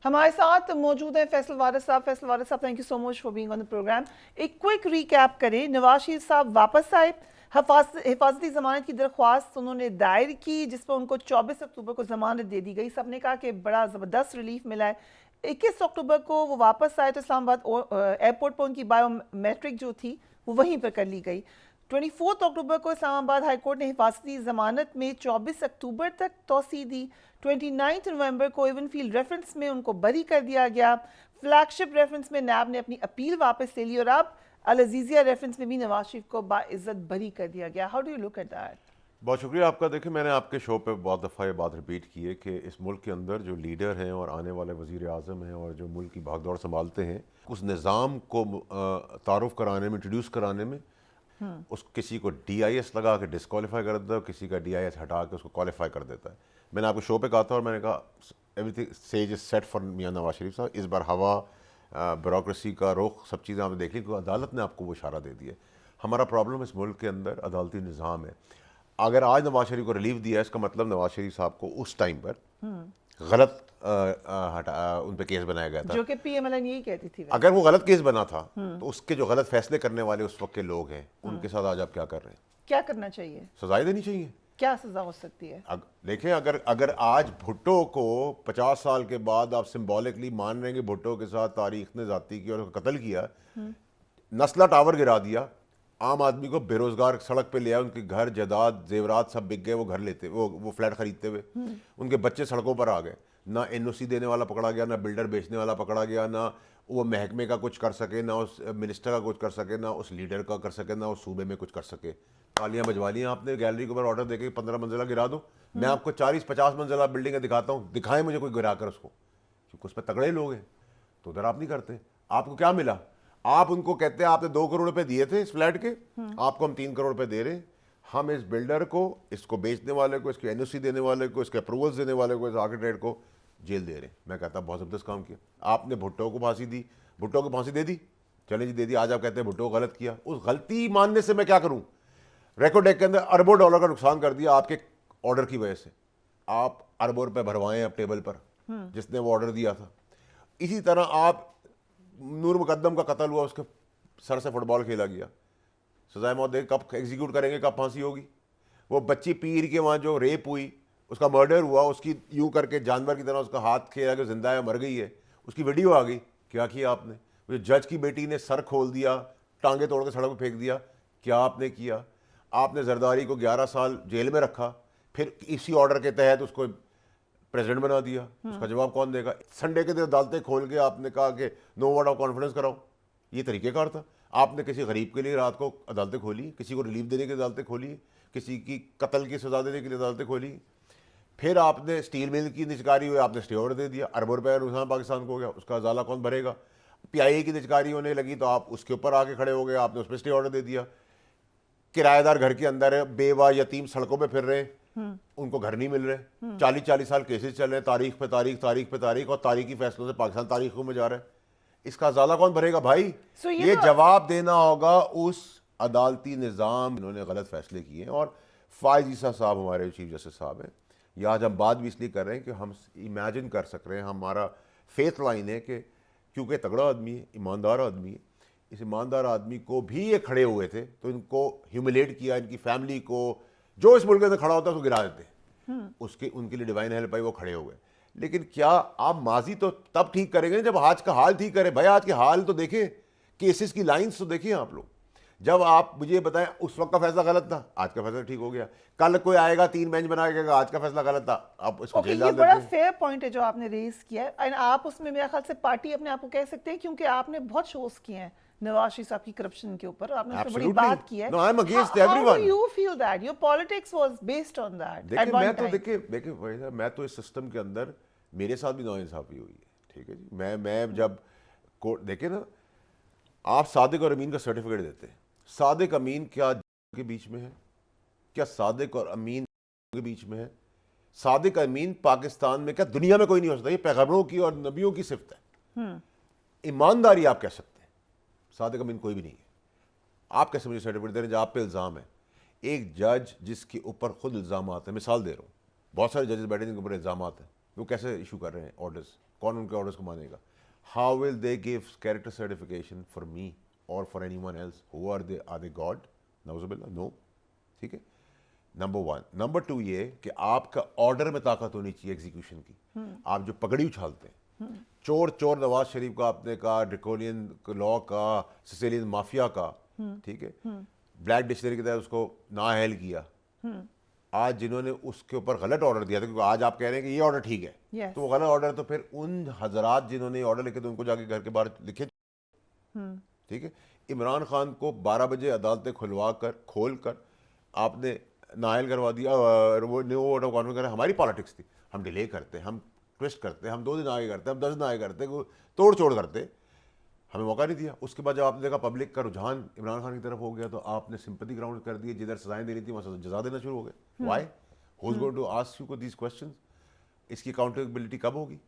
हमारे साथ मौजूद हैं फैसल वारिस साहब। फैसल वारिस साहब, thank you so much for being on the programme. एक क्विक रिकैप करें, नवाज शरीफ साहब वापस आए, हिफाजती जमानत की दरख्वास्त उन्होंने दायर की जिस पर उनको 24 अक्टूबर को जमानत दे दी गई। सबने कहा कि बड़ा ज़बरदस्त रिलीफ मिला है। 21 अक्टूबर को वो वापस आए तो इस्लामाबाद एयरपोर्ट पर उनकी बायोमेट्रिक जो थी वो वहीं पर कर ली गई। 24 अक्टूबर को इस्लामाबाद हाई कोर्ट ने हिफाजती जमानत में 24 अक्टूबर तक तोसी दी। 29 नवंबर को इवन फील्ड रेफरेंस में उनको बरी कर दिया गया। फ्लैगशिप रेफरेंस में नैब ने अपनी अपील वापस ले ली और अब अल अजीजिया रेफरेंस में भी नवाज शरीफ को बाइज्जत बरी कर दिया गया। How do you look at that? बहुत शुक्रिया आपका। देखिए, मैंने आपके शो पे बहुत दफ़ा ये बात रिपीट की है कि इस मुल्क के अंदर जो लीडर हैं और आने वाले वज़ीर आज़म हैं और जो मुल्क की भागदौड़ संभालते हैं, उस निज़ाम को तारुफ कराने में, इंट्रोड्यूस कराने में उस किसी को DIS लगा के डिस्क्वालीफाई कर देता है, किसी का DIS हटा के उसको क्वालिफाई कर देता है। मैंने आपको शो पे कहा था और मैंने कहा everything stage is set for Mian Nawaz Sharif साहब। इस बार हवा, ब्यूरोक्रेसी का रुख, सब चीज़ें आपने देख ली, क्योंकि अदालत ने आपको वो इशारा दे दिया। हमारा प्रॉब्लम इस मुल्क के अंदर अदालती निज़ाम है। अगर आज नवाज शरीफ को रिलीफ दिया है, इसका मतलब नवाज शरीफ साहब को उस टाइम पर गलत उन पे केस बनाया गया था, जो कि PMLN यही कहती थी। अगर वो गलत केस बना था तो उसके जो गलत फैसले करने वाले उस वक्त के लोग हैं, उनके साथ आज आप क्या कर रहे हैं? क्या करना चाहिए? सजाएं देनी चाहिए। क्या सजा हो सकती है? देखें, अगर आज भुट्टो को 50 साल के बाद आप सिंबॉलिकली मान रहे हैं कि भुट्टो के साथ तारीख ने जाती की और उसका कत्ल किया, नस्ला टावर गिरा दिया, आम आदमी को बेरोजगार सड़क पे ले आया, उनके घर जायदाद जेवरात सब बिक गए, वो घर लेते वो फ्लैट खरीदते हुए, उनके बच्चे सड़कों पर आ गए, ना NOC देने वाला पकड़ा गया, ना बिल्डर बेचने वाला पकड़ा गया, ना वो महकमे का कुछ कर सके, ना उस मिनिस्टर का कुछ कर सके, ना उस लीडर का कर सके, ना उस सूबे में कुछ कर सके। तालियां बजवा ली आपने, गैलरी के ऊपर ऑर्डर देके 15 मंजिला गिरा दो। मैं आपको 40-50 मंजिला बिल्डिंग दिखाता हूँ, दिखाएं मुझे कोई गिरा कर उसको, क्योंकि उस पर तगड़े लोग हैं। तो उधर आप नहीं करते। आपको क्या मिला? आप उनको कहते हैं आपने 2 करोड़ रुपए दिए थे इस फ्लैट के, आपको हम 3 करोड़ रुपए दे रहे हैं। हम इस बिल्डर को, इसको बेचने वाले को, इसके NOC देने वाले को, इसके अप्रूवल्स देने वाले को, इस आर्किटेक्ट को जेल दे रहे हैं। मैं कहता बहुत ज़बरदस्त काम किया आपने। भुट्टो को फांसी दी, भुट्टो को फांसी दे दी, चले जी दे दी। आज आप कहते हैं भुट्टो को गलत किया। उस गलती मानने से मैं क्या करूं? रेकॉर्ड डेक के अंदर अरबों डॉलर का नुकसान कर दिया आपके ऑर्डर की वजह से। आप अरबों रुपए भरवाएं अब टेबल पर, जिसने वो ऑर्डर दिया था। इसी तरह आप नूर मुकद्दम का कत्ल हुआ, उसके सर से फुटबॉल खेला गया, सजाए मौत दे, कब एग्जीक्यूट करेंगे, कब फांसी होगी? वो बच्ची पीर के वहाँ जो रेप हुई, उसका मर्डर हुआ, उसकी यूं करके जानवर की तरह उसका हाथ खेला कि जिंदा है मर गई है, उसकी वीडियो आ गई। क्या किया आपने? वो जज की बेटी ने सर खोल दिया, टांगे तोड़ के सड़क पर फेंक दिया, क्या आपने किया? आपने जरदारी को 11 साल जेल में रखा, फिर इसी ऑर्डर के तहत उसको प्रेसिडेंट बना दिया। उसका जवाब कौन देगा? संडे के दिन अदालतें खोल के आपने कहा कि नो वोट ऑफ कॉन्फिडेंस कराओ। ये तरीकेकार था। आपने किसी गरीब के लिए रात को अदालतें खोली, किसी को रिलीफ देने की अदालतें खोली, किसी की कत्ल की सजा देने के लिए अदालतें खोली। फिर आपने स्टील मिल की निचकारी हुई, आपने स्टे ऑर्डर दे दिया, अरबों रुपये का नुकसान पाकिस्तान को हो गया, उसका अजाला कौन भरेगा? PIA की निचकारी होने लगी तो आप उसके ऊपर आके खड़े हो गए, आपने उस पर स्टे ऑर्डर दे दिया। किराएदार घर के अंदर है, बेवा यतीम सड़कों पे फिर रहे, उनको घर नहीं मिल रहे। 40-40 साल केसेस चल रहे हैं, तारीख पे तारीख, तारीख पे तारीख, और तारीखी फैसलों से पाकिस्तान तारीखों में जा रहा है। इसका अजाला कौन भरेगा भाई? ये जवाब देना होगा उस अदालती निज़ाम इन्होंने गलत फैसले किए हैं। और फायज ईसा साहब हमारे चीफ जस्टिस साहब हैं। ये आज हम बात भी इसलिए कर रहे हैं कि हम इमेजिन कर सक रहे हैं, हमारा फेथ लाइन है कि क्योंकि तगड़ा आदमी है, ईमानदार आदमी है, इस ईमानदार आदमी को भी ये खड़े हुए थे तो इनको ह्यूमिलेट किया, इनकी फैमिली को, जो इस मुल्क के अंदर खड़ा होता है उसको गिरा देते। उसके उनके लिए डिवाइन हेल्प आई, वो खड़े हुए। लेकिन क्या आप माजी तो तब ठीक करेंगे जब आज का हाल ठीक करें? भाई आज के हाल तो देखें, केसेस की लाइंस तो देखिए आप लोग। जब आप मुझे बताएं उस वक्त का फैसला गलत था, आज का फैसला ठीक हो गया। कल कोई आएगा 3 बेंच बनाएगा, आज का फैसला गलत था, आप इसको जेल डाल देते हैं। ये बड़ा फेयर पॉइंट है जो आपने रेज किया है। आप उसमें मेरे ख्याल से पार्टी अपने आप को कह सकते हैं, क्योंकि आपने बहुत शोज किए हैं नवाज शरीफ साहब की करप्शन के ऊपर, आपने उसमें बड़ी बात की है। No, I'm against everyone. How do you feel that your politics was based on that at one time? देखिए मैं तो इस सिस्टम के अंदर मेरे साथ भी नाइंसाफी हुई है, ठीक है जी। मैं जब कोर्ट देखे ना, आप सादिक और अमीन का सर्टिफिकेट देते हैं। सादिक अमीन क्या के बीच में है? क्या सादिक और अमीन के बीच में है? सादिक अमीन पाकिस्तान में, क्या दुनिया में कोई नहीं हो सकता। ये पैगंबरों की और नबियों की सिफत है। ईमानदारी आप कह सकते हैं, सादिक अमीन कोई भी नहीं है। आप कैसे मुझे सर्टिफिकेट दे रहे हैं जब आप पे इल्ज़ाम है? एक जज जिसके ऊपर खुद इल्ज़ाम आते हैं, मिसाल दे रहा हूँ, बहुत सारे जजेस बैठे जिनके ऊपर इल्ज़ाम आते हैं, वो कैसे इशू कर रहे हैं ऑर्डर्स? कौन उनके ऑर्डर्स को मानेगा? How will they give character certification for me और for anyone else? Who are they God? नाउजुबिल्लाह, नो। ठीक है, नंबर 1। नंबर 2 ये कि आपका ऑर्डर में ताकत होनी चाहिए एग्जीक्यूशन की। आप जो पगड़ी उछालते हैं, चोर चोर नवाज शरीफ का आपने कहा, ड्रिकोलियन लॉ का, सिसिलियन माफिया का, ठीक है, ब्लैक डिक्शनरी की तरह उसको नाअहल किया। आज जिन्होंने उसके ऊपर गलत ऑर्डर दिया था, क्योंकि आज आप कह रहे हैं कि ये ऑर्डर ठीक है, Yes. तो वो गलत ऑर्डर, तो फिर उन हजरात जिन्होंने ऑर्डर लिखे थे उनको जाके घर के बाहर लिखे। ठीक है, इमरान खान को 12 बजे अदालतें खुलवा कर खोल कर आपने नायल करवा दिया। वो न्यू वोट ऑफ कॉन्फ्रेंस कर, हमारी पॉलिटिक्स थी, हम डिले करते, हम ट्विस्ट करते, हम 2 दिन आगे करते, हम 10 दिन आगे करते, तोड़ छोड़ करते, हमें मौका नहीं दिया। उसके बाद जब आपने देखा पब्लिक का रुझान इमरान खान की तरफ हो गया, तो आपने सिंपैथी ग्राउंड कर दिए, जिधर सजाएं देनी थी वहाँ जजा देना शुरू हो गए। Why? Who is going to ask you these questions? इसकी अकाउंटेबिलिटी कब होगी?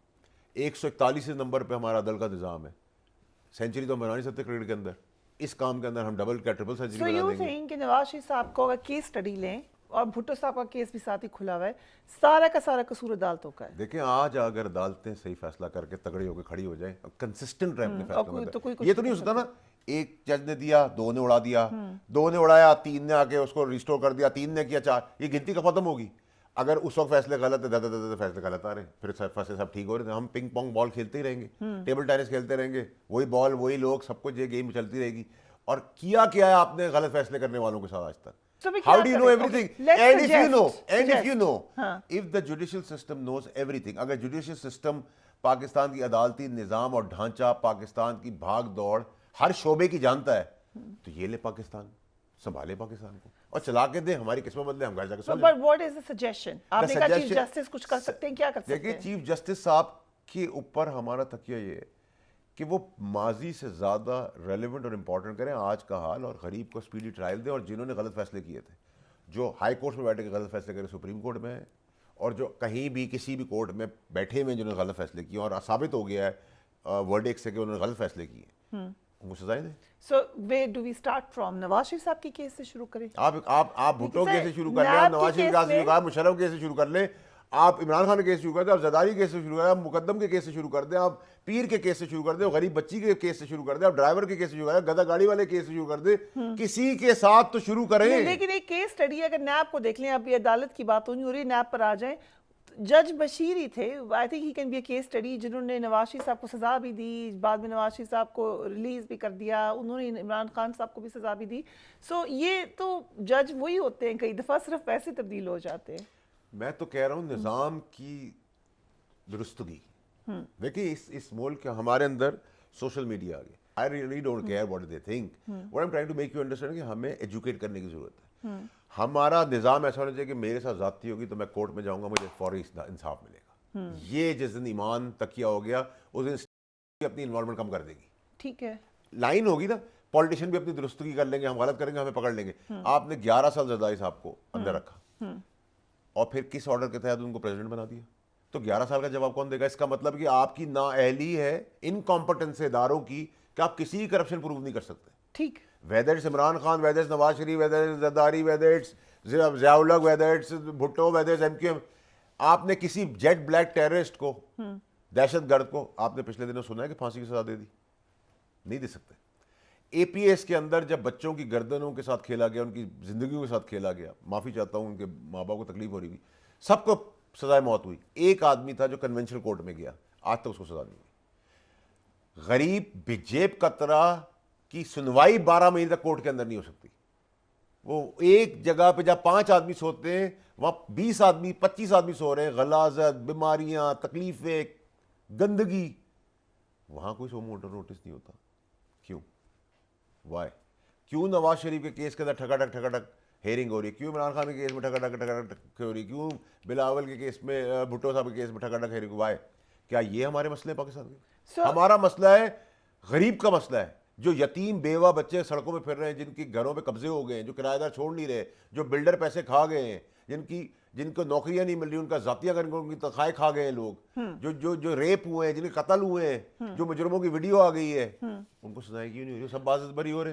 141 नंबर पे हमारा अदल का निज़ाम है। सेंचुरी तो हम बना नहीं सकते क्रिकेट के अंदर, इस काम के अंदर हम डबल क्या ट्रिपल सेंचुरी So बना you देंगे। think कि नवाज शरीफ साहब को अगर केस स्टडी लें, और भुट्टो साहब का केस भी साथ ही खुला हुआ है, सारा का सारा कसूर अदालतों का है? देखें, आज अगर अदालतें सही फैसला करके तगड़ी होकर खड़ी हो जाए, कंसिस्टेंट रहे अपने और फैसले कोई में, तो कोई ये कुछ तो नहीं नहीं हो सकता ना, एक जज ने दिया, 2 ने उड़ा दिया, 2 ने उड़ाया, 3 ने आके उसको रिस्टोर कर दिया, 3 ने किया, 4, ये गिनती कब खत्म होगी? अगर उस वक्त फैसले गलत है, दादा फैसले गलत आ रहे हैं, फिर फैसले सब ठीक हो रहे थे, हम पिंग पोंग बॉल खेलते ही रहेंगे, टेबल टेनिस खेलते रहेंगे, वही बॉल वही लोग, सब कुछ, ये गेम चलती रहेगी। और किया क्या है आपने गलत फैसले करने वालों के साथ आज तक? So we How क्या do you know करें? everything? Okay, let's And if you suggest- know, and if suggest. you know, हाँ. if the judicial system knows everything, अगर judicial system पाकिस्तान की अदालती निज़ाम और ढांचा, पाकिस्तान की भाग दौड़ हर शोबे की जानता है, तो ये ले पाकिस्तान, संभाले पाकिस्तान को और चला के दे, हमारी किस्मत बदले, हम घर जाके सो जाएं। But what is the suggestion? आपने कहा चीफ जस्टिस कुछ कर सकते हैं, क्या कर सकते देखिए, हैं? चीफ जस्टिस साहब के ऊपर हमारा तकिया ये है कि वो माजी से ज़्यादा रेलिवेंट और इम्पोर्टेंट करें आज का हाल, और गरीब को स्पीडी ट्रायल दें। और जिन्होंने गलत फैसले किए थे, जो हाई कोर्ट में बैठे के गलत फैसले करे, सुप्रीम कोर्ट में है, और जो कहीं भी किसी भी कोर्ट में बैठे हुए जिन्होंने गलत फैसले किए और साबित हो गया है वर्डिक्ट से कि उन्होंने गलत फैसले किए, उनको सजाएं दें। So where do we start from? Nawaz Sharif साहब की केस से शुरू करें? आप भुट्टो लेकिन केस से सर, शुरू कर लें, नैब आप के नवाज शरीफ केस केस से शुरू में- कर, मुशर्रफ केस से शुरू कर लें, आप इमरान खान के केस से शुरू कर दें, आप जरदारी केस से शुरू कर दें, आप मुकद्दम के केस से शुरू कर दें, आप पीर के केस से शुरू कर दें, गरीब बच्ची के केस से शुरू कर दें, आप ड्राइवर के केस से शुरू कर दें, गधा गाड़ी वाले केस से शुरू कर दें, किसी के साथ तो शुरू करें। लेकिन एक केस स्टडी अगर नैब को देख लें, अभी अदालत की बात होनी हो रही है, नैब पर आ जाएं, जज बशीर ही थे, I think he can be a case study, जिन्होंने नवाज शरीफ साहब को सजा भी दी, बाद में नवाज शरीफ साहब को रिलीज भी कर दिया, उन्होंने इमरान खान साहब को भी सजा भी दी। सो ये तो जज वही होते हैं, कई दफ़ा सिर्फ पैसे तब्दील हो जाते हैं। मैं तो कह रहा हूँ निज़ाम की दुरुस्तगी। देखिए, इस मुल्क के हमारे अंदर सोशल मीडिया आ गया। I really don't care what they think, what I am trying to make you understand कि हमें एजुकेट करने की जरूरत है। हमारा निज़ाम ऐसा होना चाहिए कि मेरे साथ ज़्यादती होगी तो मैं कोर्ट में जाऊंगा, मुझे फौरी इंसाफ मिलेगा। ये जिस दिन ईमान तकिया हो गया, उस दिन अपनी इन्वॉल्वमेंट कम कर देगी। ठीक है, लाइन होगी ना, पॉलिटिशियन भी अपनी दुरुस्तगी कर लेंगे, हम गलत करेंगे, हमें पकड़ लेंगे। आपने 11 साल जरदारी साहब को अंदर रखा और फिर किस ऑर्डर के तहत उनको प्रेसिडेंट बना दिया, तो 11 साल का जवाब कौन देगा? इसका मतलब कि आपकी नाअहली है इनकॉम्पिटेंस इदारों की कि आप किसी की करप्शन प्रूव नहीं कर सकते। ठीक, whether it's Imran Khan, whether it's Nawaz Sharif, whether it's Zardari, whether it's Ziaul Haq, whether it's Bhutto, whether it's MQM, आपने किसी जेट ब्लैक टेररिस्ट को, दहशतगर्द को आपने पिछले दिनों सुना है कि फांसी की सजा दे दी? नहीं दे सकते। एपीएस के अंदर जब बच्चों की गर्दनों के साथ खेला गया, उनकी जिंदगियों के साथ खेला गया, माफ़ी चाहता हूँ, उनके माँ बाप को तकलीफ हो रही थी, सबको सजाए मौत हुई। एक आदमी था जो कन्वेंशनल कोर्ट में गया, आज तक उसको सजा नहीं हुई। गरीब बेजेब कतरा की सुनवाई 12 महीने तक कोर्ट के अंदर नहीं हो सकती। वो एक जगह पे जब 5 आदमी सोते हैं, वहां 20 आदमी 25 आदमी सो रहे हैं, गलाजत, बीमारियां, तकलीफें, गंदगी, वहां कोई सो मोटर नोटिस नहीं होता। क्यों? वाई? क्यों नवाज शरीफ के केस के अंदर ठकाठक हेयरिंग हो रही है? क्यों इमरान खान के केस में ठकाठक हो रही है? क्यों बिलावल के केस में, भुट्टो साहब के केस में ठकाठक हेयरिंग? वाई? क्या ये हमारे मसले हैं पाकिस्तान के? हमारा मसला है गरीब का मसला है, जो यतीम बेवा बच्चे सड़कों में फिर रहे हैं, जिनकी घरों पे कब्जे हो गए हैं, जो किराएदार छोड़ नहीं रहे, जो बिल्डर पैसे खा गए हैं, जिनको नौकरियां नहीं मिल रही, उनका जातिया करके उनकी तनख्वाहें खा गए हैं लोग, जो रेप हुए हैं, जिनके कत्ल हुए हैं, जो मुजरमों की वीडियो आ गई है, उनको सजाएं क्यों नहीं हो रही? सब बाज़त बरी हो रहे हैं।